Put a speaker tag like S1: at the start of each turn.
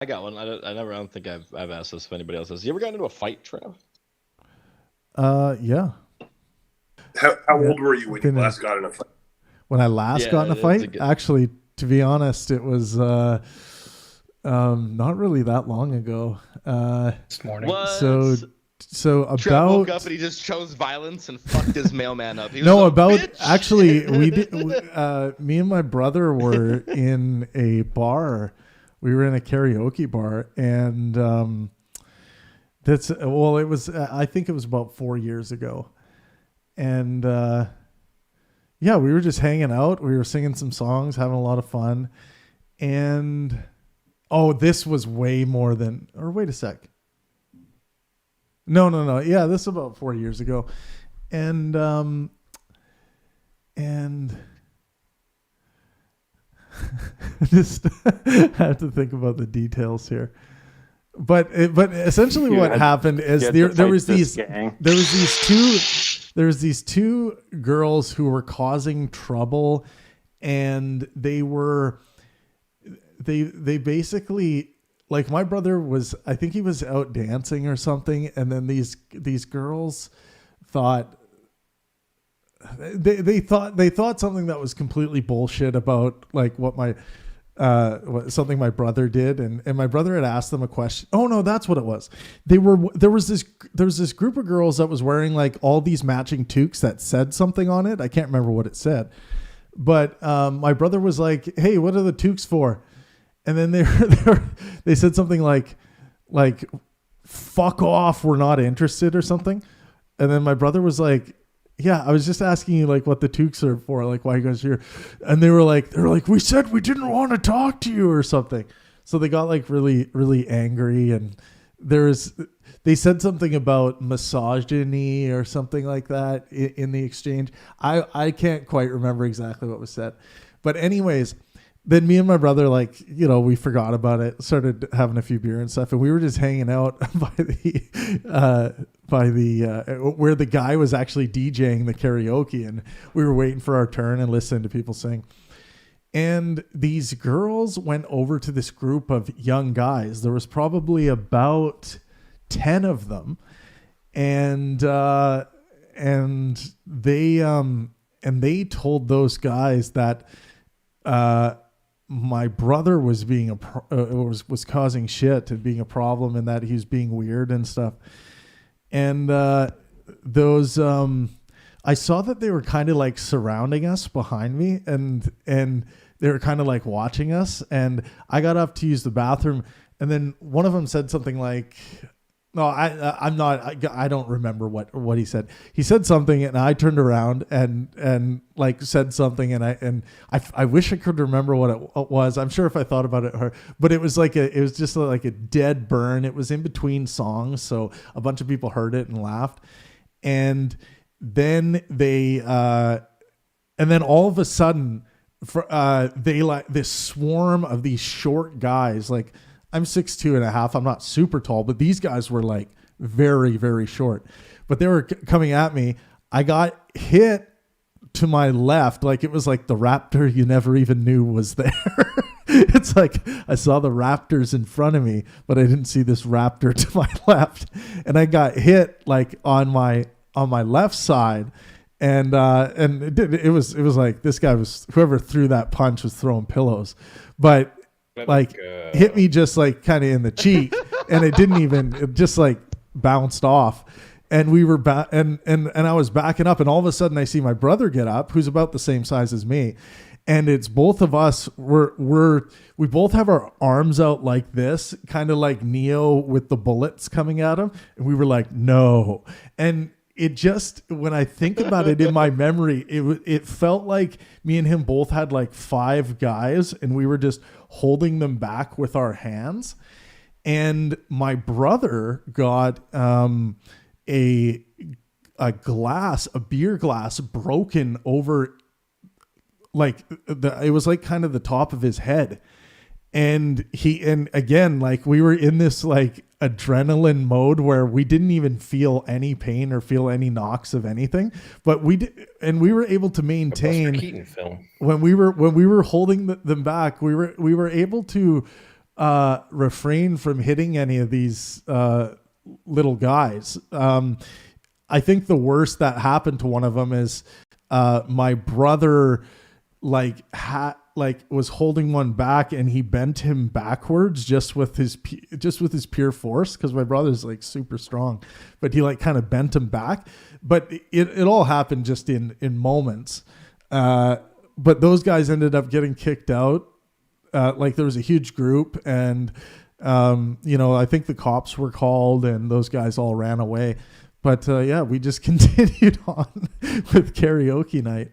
S1: I got one. I don't think I've asked this if anybody else has. You ever gotten into a fight, Trav?
S2: Yeah.
S3: How
S2: Yeah.
S3: old were you when you
S2: Been in,
S3: last got in a fight?
S2: when I last got in
S1: Yeah,
S2: a
S1: it's a
S2: fight,
S1: good.
S2: actually, to be honest, it was not really that long ago.
S4: This morning.
S2: So
S1: What?
S2: so
S1: Trav woke up
S2: about
S1: and he just chose violence and fucked his mailman up. He was
S2: no,
S1: a
S2: about actually we did.
S1: bitch.
S2: Me and my brother were in a bar. We were in a karaoke bar, and that's well, it was. I think it was about 4 years ago, and yeah, we were just hanging out. We were singing some songs, having a lot of fun, and oh, this was way more than. Or wait a sec. No. Yeah, this is about 4 years ago, and and just have to think about the details here. But essentially, what happened is there was these two girls who were causing trouble, and they basically, like, my brother was, I think he was out dancing or something, and then these girls thought they thought something that was completely bullshit about, like, something my brother did, and my brother had asked them a question. Oh no, that's what it was. There was this group of girls that was wearing, like, all these matching toques that said something on it. I can't remember what it said, but my brother was like, "Hey, what are the toques for?" And then they said something like "fuck off, we're not interested" or something. And then my brother was like, "Yeah, I was just asking you, like, what the toques are for, like, why you guys are here." And they were like, "We said we didn't want to talk to you," or something. So they got, like, really, really angry, and they said something about misogyny or something like that in the exchange. I can't quite remember exactly what was said, but anyways, then me and my brother, like, we forgot about it, started having a few beer and stuff, and we were just hanging out by the where the guy was actually DJing the karaoke, and we were waiting for our turn and listening to people sing. And these girls went over to this group of young guys. There was probably about 10 of them, and they told those guys that my brother was was causing shit and being a problem, and that he was being weird and stuff. And those I saw that they were kind of, like, surrounding us behind me, and they were kind of, like, watching us, and I got up to use the bathroom, and then one of them said something like, no, I don't remember what he said. He said something, and I turned around and like, said something, and I wish I could remember what it was. I'm sure if I thought about it, but it was just like a dead burn. It was in between songs, so a bunch of people heard it and laughed, and then and then all of a sudden, they, like, this swarm of these short guys, like, I'm 6'2.5". I'm not super tall, but these guys were, like, very, very short. But they were coming at me. I got hit to my left, like it was like the raptor you never even knew was there. It's like I saw the raptors in front of me, but I didn't see this raptor to my left, and I got hit, like, on my left side. And it was like this guy was, whoever threw that punch was throwing pillows, but, like, hit me just, like, kind of in the cheek, and it just, like, bounced off, and we were and I was backing up, and all of a sudden I see my brother get up, who's about the same size as me, and it's both of us. We both have our arms out like this, kind of like Neo with the bullets coming at him, and we were like, no. And it just, when I think about it in my memory, it felt like me and him both had, like, 5 guys, and we were just holding them back with our hands. And my brother got a beer glass broken over, like, it was like kind of the top of his head. And again, like, we were in this, like, adrenaline mode where we didn't even feel any pain or feel any knocks of anything, but we did, and we were able to maintain
S4: Keaton film.
S2: when we were holding them back. We were able to refrain from hitting any of these little guys. I think the worst that happened to one of them is my brother was holding one back and he bent him backwards just with his pure force, because my brother's like super strong, but he like kind of bent him back. But it all happened just in moments. But those guys ended up getting kicked out. Like there was a huge group, and I think the cops were called and those guys all ran away. But yeah, we just continued on with karaoke night.